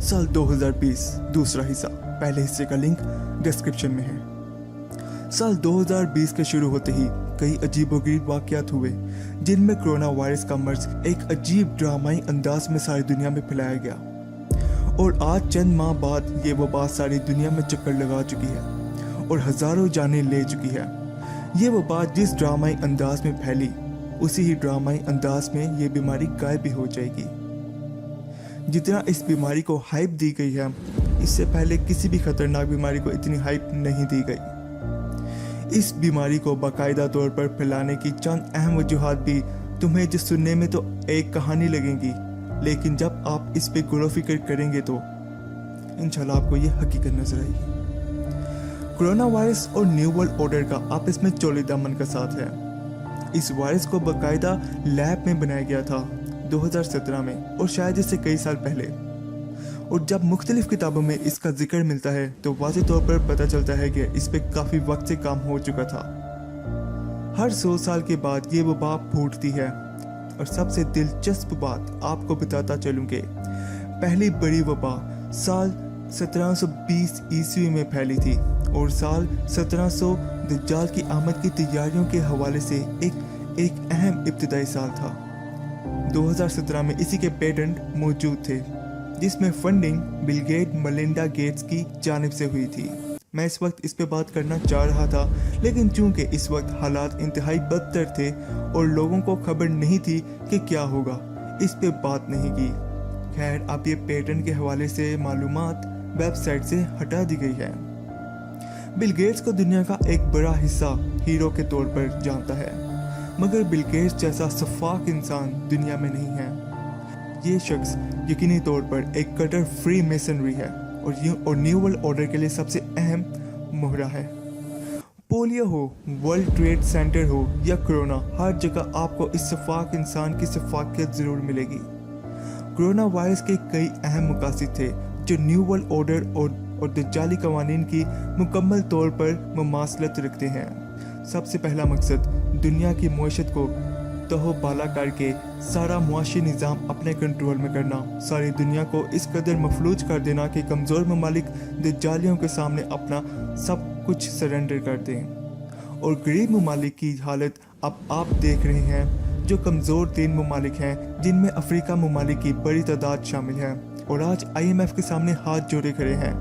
साल 2020 दूसरा हिस्सा, पहले हिस्से का लिंक डिस्क्रिप्शन में है। साल 2020 के शुरू होते ही कई अजीबोगरीब वाकयात हुए जिनमें कोरोना वायरस का मर्ज एक अजीब ड्रामाई अंदाज में सारी दुनिया में फैलाया गया और आज चंद माह बाद ये वबा सारी दुनिया में चक्कर लगा चुकी है और हजारों जानें ले चुकी है। ये वबा जिस ड्रामाई अंदाज में फैली उसी ही ड्रामाई अंदाज में ये बीमारी गायब भी हो जाएगी। जितना इस बीमारी को हाइप दी गई है, इससे पहले किसी भी खतरनाक बीमारी को इतनी हाइप नहीं दी गई। इस बीमारी को बाकायदा तौर पर फैलाने की चंद अहम वजूहात भी तुम्हें जो सुनने में तो एक कहानी लगेंगी, लेकिन जब आप इस पे गौर फिक्र करेंगे तो इंशाल्लाह आपको ये हकीकत नजर आएगी। कोरोना वायरस और न्यू वर्ल्ड ऑर्डर का आपस में चौलीदामन का साथ है। इस वायरस को बाकायदा लैब में बनाया गया था 2017 में और शायद इससे कई साल पहले, और जब मुख्तलिफ किताबों में इसका जिक्र मिलता है तो वाज़ेह तौर पर पता चलता है कि इस पे काफ़ी वक्त से काम हो चुका था। हर 100 साल के बाद ये वबा फूटती है और सबसे दिलचस्प बात आपको बताता चलूँ कि पहली बड़ी वबा साल 1720 ईस्वी में फैली थी और साल 1700 दज्जाल की आमद की तैयारियों के हवाले से एक अहम इब्तिदाई साल था। 2017 में इसी के पेटेंट मौजूद थे जिसमें funding Bill Gate Melinda Gates की जानिब से हुई थी। मैं इस वक्त इस पे बात करना चाह रहा था, लेकिन चूंकि इस वक्त हालात इंतहाई बदतर थे और लोगों को खबर नहीं थी कि क्या होगा, इस पे बात नहीं की। खैर, अब ये पेटेंट के हवाले से मालूमात वेबसाइट से हटा दी गई है। बिल गेट्स को दुनिया का एक बड़ा हिस्सा हीरो के तौर पर जानता है, मगर बिल गेट्स जैसा शफाक इंसान दुनिया में नहीं है। ये शख्स यकीनी तौर पर एक कटर फ्री मेसनरी है और न्यू वर्ल्ड ऑर्डर के लिए सबसे अहम मोहरा है। पोलियो हो, वर्ल्ड ट्रेड सेंटर हो या कोरोना, हर जगह आपको इस शफाक इंसान की शफाकियत ज़रूर मिलेगी। कोरोना वायरस के कई अहम मकासद थे जो न्यू वर्ल्ड ऑर्डर और दज्जाली कवानीन की मुकम्मल तौर पर मुमासलत रखते हैं। सबसे पहला मकसद दुनिया की मईशत को तहो बाला करके सारा मुआशी निज़ाम अपने कंट्रोल में करना, सारी दुनिया को इस कदर मफलूज कर देना कि कमज़ोर ममालिक दज्जालियों के सामने अपना सब कुछ सरेंडर कर दें। और गरीब ममालिक की हालत अब आप देख रहे हैं, जो कमज़ोर 3 ममालिक हैं जिनमें अफ्रीका ममालिक की बड़ी तादाद शामिल है और आज IMF के सामने हाथ जोड़े खड़े हैं,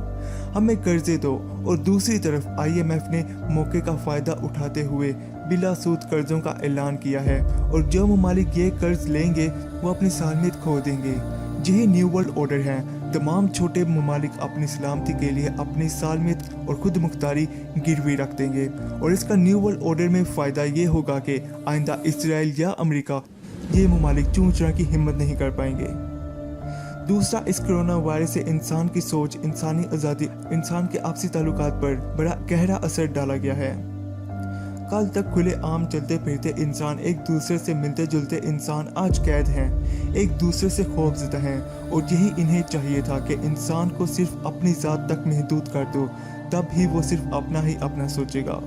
हमें कर्जे दो। और दूसरी तरफ IMF ने मौके का फ़ायदा उठाते हुए बिला सूद कर्जों का ऐलान किया है और जो ममालिक ये कर्ज लेंगे वो अपनी सालमियत खो देंगे। यही न्यू वर्ल्ड ऑर्डर है। तमाम छोटे ममालिक अपनी सलामती के लिए अपनी सालमियत और खुद मुख्तारी गिरवी रख देंगे और इसका न्यू वर्ल्ड ऑर्डर में फ़ायदा ये होगा कि आइंदा इसराइल या अमेरिका, ये ममालिक चूं-चूं की हिम्मत नहीं कर पाएंगे। दूसरा, इस कोरोना वायरस से इंसान की सोच, इंसानी आज़ादी, इंसान के आपसी ताल्लुकात पर बड़ा गहरा असर डाला गया है। कल तक खुले आम चलते फिरते इंसान, एक दूसरे से मिलते जुलते इंसान आज कैद हैं, एक दूसरे से खौफज़दा हैं और यही इन्हें चाहिए था कि इंसान को सिर्फ अपनी ज़ात तक महदूद कर दो, तब ही वो सिर्फ अपना ही अपना सोचेगा।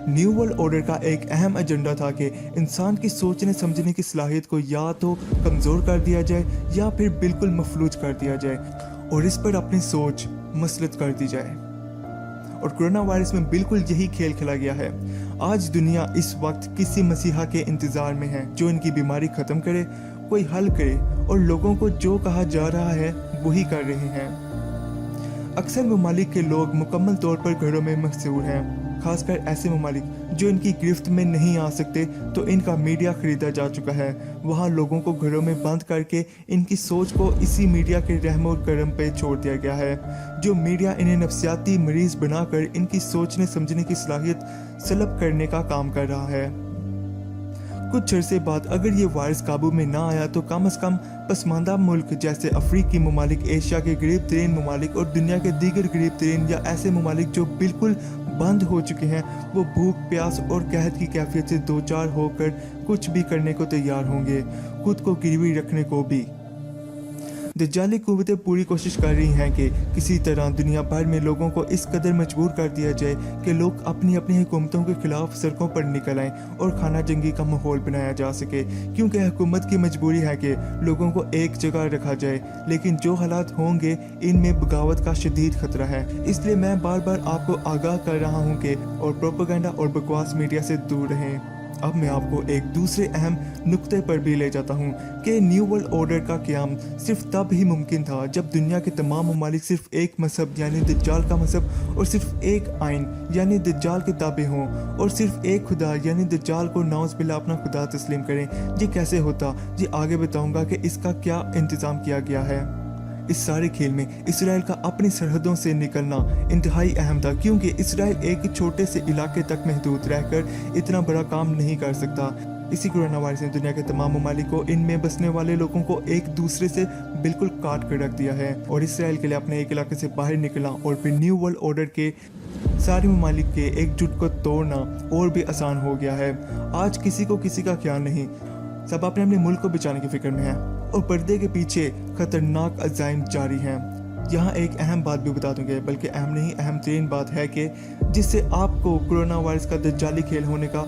न्यू वर्ल्ड ऑर्डर का एक अहम एजेंडा था कि इंसान की सोचने समझने की सलाहियत को या तो कमज़ोर कर दिया जाए या फिर बिल्कुल मफलूज कर दिया जाए और इस पर अपनी सोच मसलत कर दी जाए। और कोरोना वायरस में बिल्कुल यही खेल खेला गया है। आज दुनिया इस वक्त किसी मसीहा के इंतज़ार में है जो इनकी बीमारी ख़त्म करे, कोई हल करे, और लोगों को जो कहा जा रहा है वही कर रहे हैं। अक्सर ममालिक के लोग मुकम्मल तौर पर घरों में महसूर हैं, खासकर ऐसे ममालिक जो इनकी गिरफ्त में नहीं आ सकते, तो इनका मीडिया खरीदा जा चुका है। वहाँ लोगों को घरों में बंद करके इनकी सोच को इसी मीडिया के रहम और करम पे छोड़ दिया गया है, जो मीडिया इन्हें नफ्सियाती मरीज बनाकर इनकी सोचने समझने की सलाहियत सलब करने का काम कर रहा है। कुछ अरसे बाद अगर ये वायरस काबू में ना आया तो कम से कम पसमानदा मुल्क जैसे अफ्रीकी ममालिक, एशिया के करीब 3 ममालिक और दुनिया के दीगर करीब 3 या ऐसे ममालिक जो बिल्कुल बंद हो चुके हैं, वो भूख, प्यास और कहत की कैफियत से दो चार होकर कुछ भी करने को तैयार होंगे, खुद को गिरवी रखने को भी। दज्जाली कुव्वतें पूरी कोशिश कर रही हैं कि किसी तरह दुनिया भर में लोगों को इस कदर मजबूर कर दिया जाए कि लोग अपनी अपनी हुकूमतों के खिलाफ सड़कों पर निकल आएं और खाना जंगी का माहौल बनाया जा सके, क्योंकि हुकूमत की मजबूरी है कि लोगों को एक जगह रखा जाए। लेकिन जो हालात होंगे इनमें बगावत का शदीद खतरा है, इसलिए मैं बार बार आपको आगाह कर रहा हूँ कि और प्रोपेगेंडा और बकवास मीडिया से दूर रहें। अब मैं आपको एक दूसरे अहम नुक्ते पर भी ले जाता हूँ कि न्यू वर्ल्ड ऑर्डर का क़याम सिर्फ तब ही मुमकिन था जब दुनिया के तमाम ममालिक सिर्फ एक मजहब यानी दज्जाल का मजहब और सिर्फ एक आइन यानी दज्जाल के ताबे हों और सिर्फ एक खुदा यानी दज्जाल को नाउज़ बिल्लाह अपना खुदा तस्लीम करें। ये कैसे होता, ये आगे बताऊँगा कि इसका क्या इंतज़ाम किया गया है। इस सारे खेल में इसराइल का अपनी सरहदों से निकलना इंतहाई अहम था, क्योंकि इसराइल एक छोटे से इलाके तक महदूद रहकर इतना बड़ा काम नहीं कर सकता। इसी कोरोना वायरस ने दुनिया के तमाम ममालिक को इनमें बसने वाले लोगों को एक दूसरे से बिल्कुल काट कर रख दिया है और इसराइल के लिए अपने एक इलाके से बाहर निकलना और फिर न्यू वर्ल्ड ऑर्डर के सारे ममालिक के एकजुट को तोड़ना और भी आसान हो गया है। आज किसी को किसी का ख्याल नहीं, सब अपने अपने मुल्क को बचाने की फिक्र में है और पर्दे के पीछे खतरनाक अज़ाइम जारी हैं। यहाँ एक अहम बात भी बता दूंगे, बल्कि अहम नहीं अहम तरीन बात है कि जिससे आपको कोरोना वायरस का दज्जाली खेल होने का